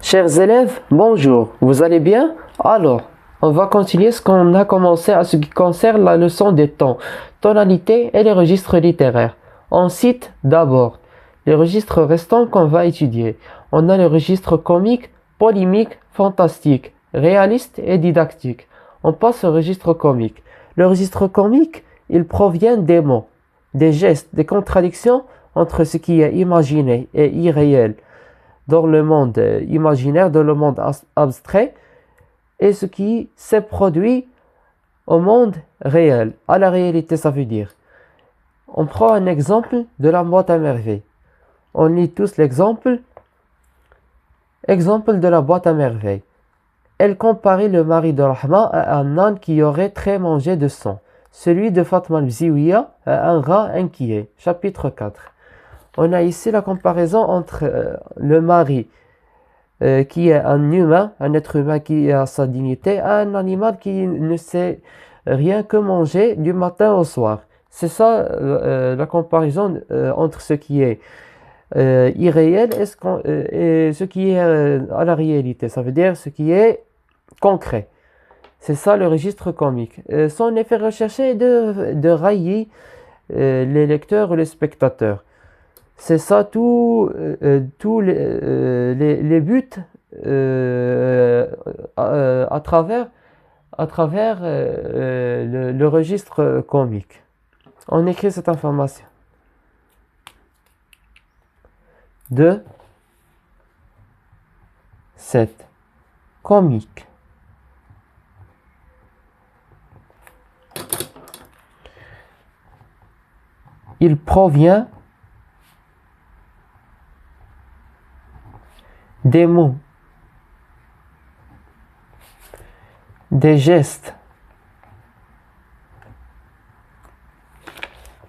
Chers élèves, bonjour, vous allez bien? Alors, on va continuer ce qu'on a commencé à ce qui concerne la leçon des tons, tonalités et les registres littéraires. On cite d'abord les registres restants qu'on va étudier. On a les registres comiques, polémiques, fantastiques, réalistes et didactiques. On passe au registre comique. Le registre comique, il provient des mots, des gestes, des contradictions entre ce qui est imaginé et irréel dans le monde imaginaire, dans le monde abstrait, et ce qui s'est produit au monde réel, à la réalité, ça veut dire. On prend un exemple de la boîte à merveilles. On lit tous l'exemple. Exemple de la boîte à merveilles. Elle comparait le mari de Rahma à un âne qui aurait très mangé de sang, celui de Fatma al-Bziouia à un rat inquiet. Chapitre 4. On a ici la comparaison entre le mari qui est un humain, un être humain qui a sa dignité, et un animal qui ne sait rien que manger du matin au soir. C'est ça la comparaison entre ce qui est irréel et ce qui est à la réalité. Ça veut dire ce qui est concret. C'est ça le registre comique. Son effet recherché est de railler les lecteurs ou les spectateurs. C'est ça tous les buts à travers le registre comique. On écrit cette information. 2. 7. Comique. Il provient des mots, des gestes.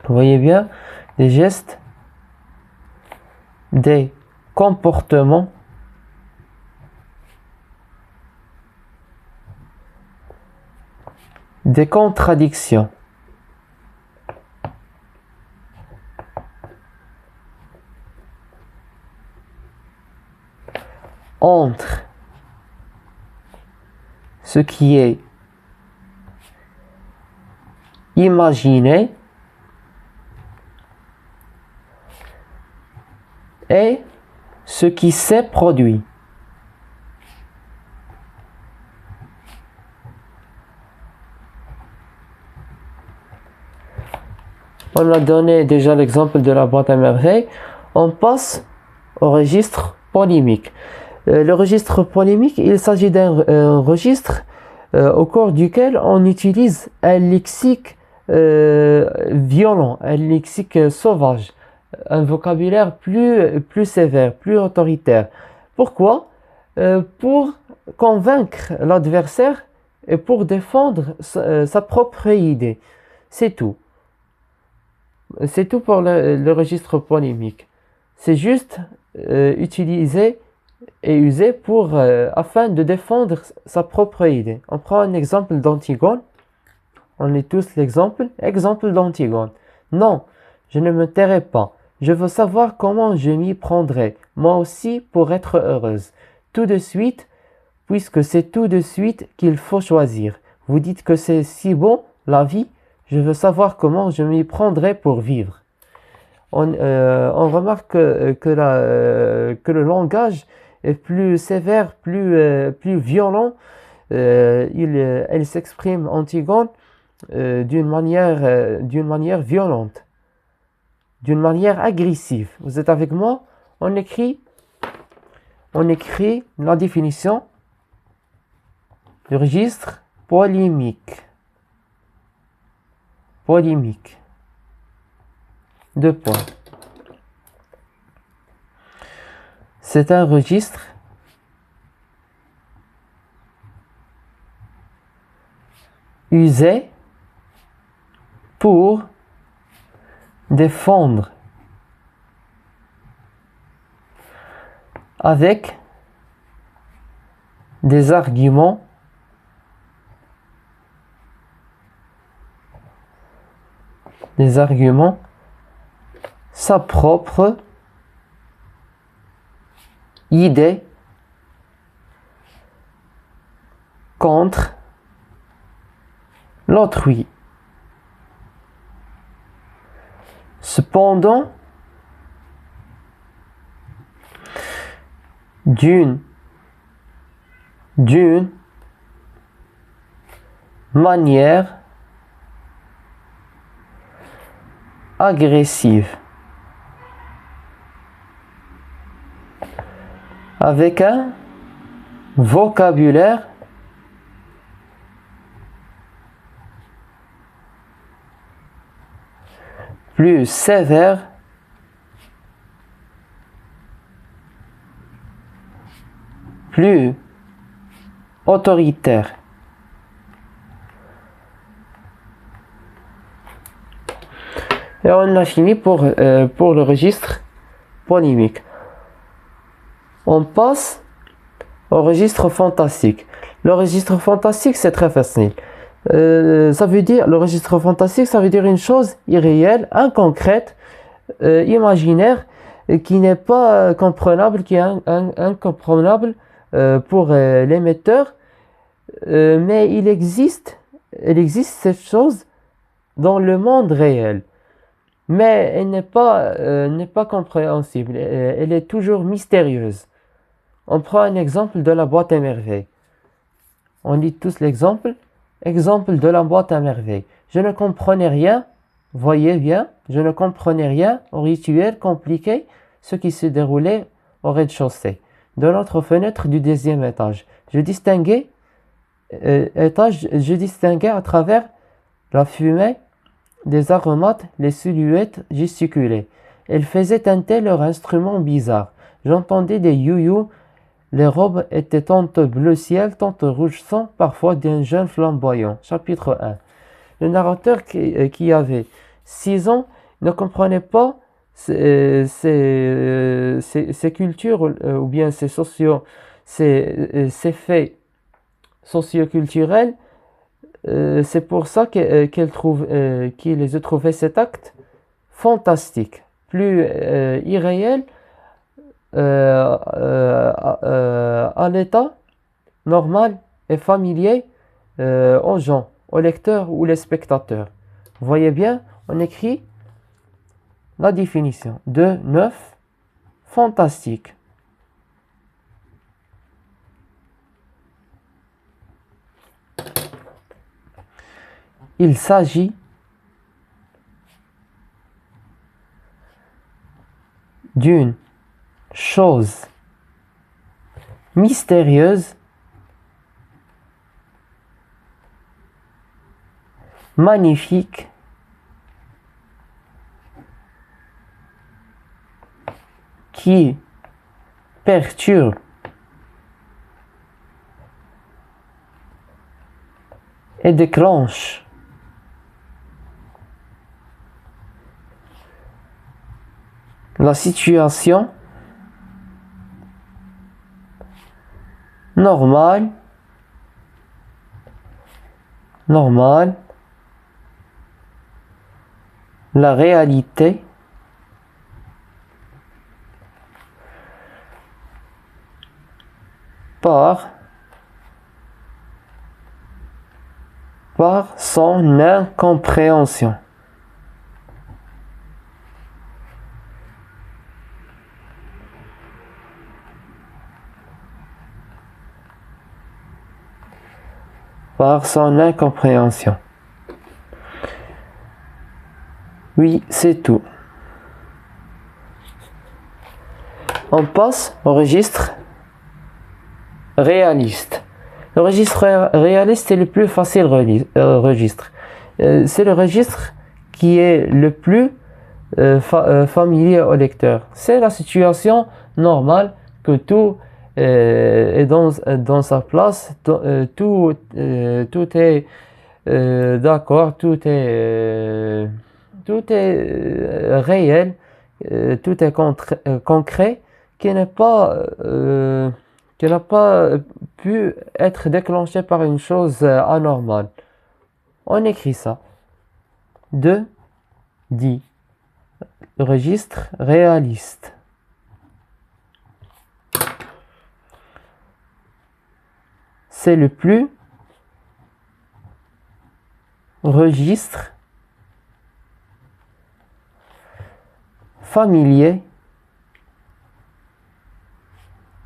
Vous voyez bien, des gestes, des comportements, des contradictions. Entre ce qui est imaginé et ce qui s'est produit. On a donné déjà l'exemple de la boîte à merveilles. On passe au registre polémique. Le registre polémique, il s'agit d'un registre au cours duquel on utilise un lexique violent, un lexique sauvage, un vocabulaire plus sévère, plus autoritaire. Pourquoi? Pour convaincre l'adversaire et pour défendre sa propre idée. C'est tout. C'est tout pour le registre polémique. C'est juste utilisé et usé afin de défendre sa propre idée. On prend un exemple d'Antigone. On lit tous l'exemple. Exemple d'Antigone. Non, je ne me tairai pas. Je veux savoir comment je m'y prendrai, moi aussi, pour être heureuse. Tout de suite, puisque c'est tout de suite qu'il faut choisir. Vous dites que c'est si bon, la vie. Je veux savoir comment je m'y prendrai pour vivre. On remarque que le langage est plus sévère, plus violent. Elle s'exprime Antigone d'une manière violente, d'une manière agressive. Vous êtes avec moi? On écrit la définition du registre polémique. Polémique. 2 points. C'est un registre usé pour défendre avec des arguments sa propre idée contre l'autrui. Cependant, d'une manière agressive, avec un vocabulaire plus sévère, plus autoritaire. Et on a fini pour le registre polémique. On passe au registre fantastique. Le registre fantastique, c'est très facile. Ça veut dire, le registre fantastique, ça veut dire une chose irréelle, inconcrète, imaginaire, qui n'est pas comprenable, qui est incomprenable pour l'émetteur, mais il existe cette chose dans le monde réel. Mais elle n'est pas compréhensible, elle est toujours mystérieuse. On prend un exemple de la boîte à merveilles. On lit tous l'exemple. Exemple de la boîte à merveilles. Je ne comprenais rien, voyez bien, je ne comprenais rien au rituel compliqué, ce qui se déroulait au rez-de-chaussée, de notre fenêtre du 10e étage. Je distinguais à travers la fumée des aromates, les silhouettes gesticulaient. Elles faisaient teinter leur instrument bizarre. J'entendais des you-you. Les robes étaient tantôt bleu ciel, tantôt rouge sang, parfois d'un jeune flamboyant. Chapitre 1. Le narrateur qui avait 6 ans ne comprenait pas ces cultures ou bien ces faits socioculturels. C'est pour ça qu'il les a trouvé cet acte fantastique, plus irréel, à l'état normal et familier aux gens, aux lecteurs ou les spectateurs. Vous voyez bien, on écrit la définition de 9, fantastique. Il s'agit d'une chose mystérieuse, magnifique, qui perturbe et déclenche la situation normale, la réalité par son incompréhension. Par son incompréhension. Oui, c'est tout. On passe au registre réaliste. Le registre réaliste est le plus facile registre. C'est le registre qui est le plus familier au lecteur. C'est la situation normale que tout est dans sa place, tout est d'accord, tout est réel, tout est concret, qui n'a pas pu être déclenché par une chose anormale. On écrit ça. 2. Dit. Registre réaliste. C'est le plus registre familier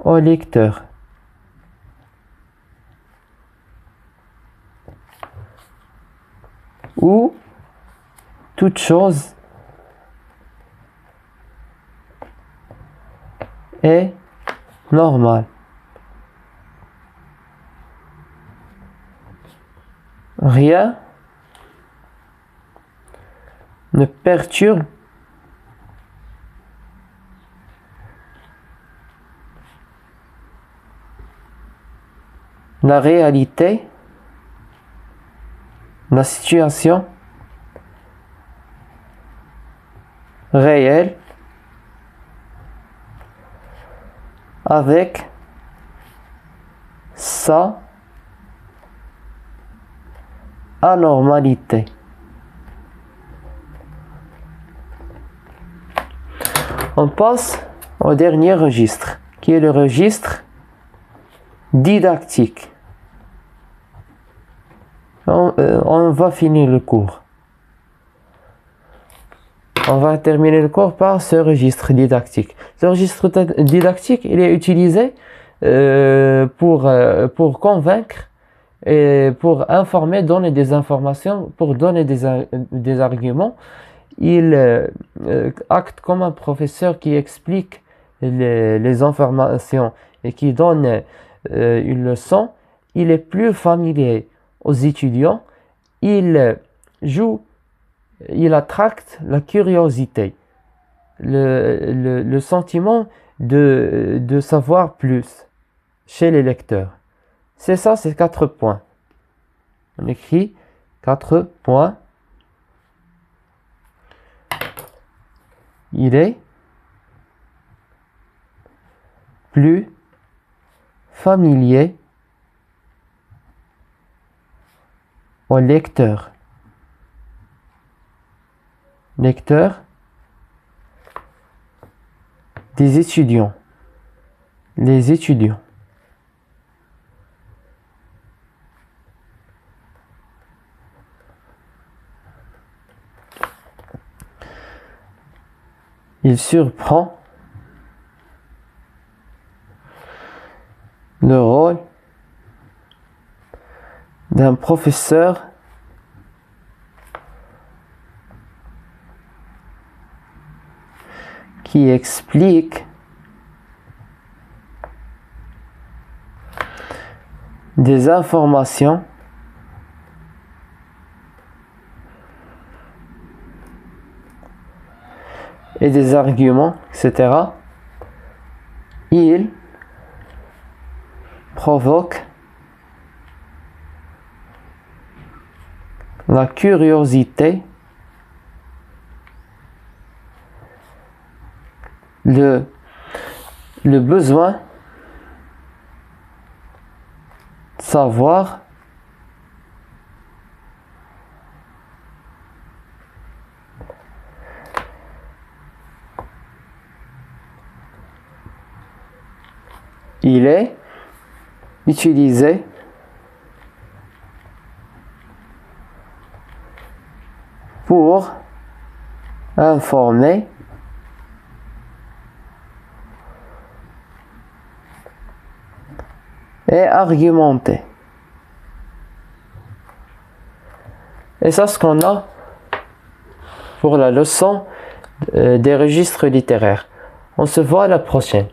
au lecteur. Où toute chose est normale. Rien ne perturbe la réalité, la situation réelle avec sa anormalité. On passe au dernier registre, qui est le registre didactique. On va finir le cours. On va terminer le cours par ce registre didactique. Ce registre didactique, il est utilisé pour convaincre et pour informer, donner des informations, pour donner des arguments. Il acte comme un professeur qui explique les informations et qui donne une leçon. Il est plus familier aux étudiants. Il attracte la curiosité, le sentiment de savoir plus chez les lecteurs. C'est ça, c'est 4 points. On écrit 4 points. Il est plus familier au lecteur. Lecteur des étudiants. Les étudiants. Il surprend le rôle d'un professeur qui explique des informations et des arguments, etc. Il provoque la curiosité, le besoin de savoir il est utilisé pour informer et argumenter. Et ça, ce qu'on a pour la leçon des registres littéraires. On se voit à la prochaine.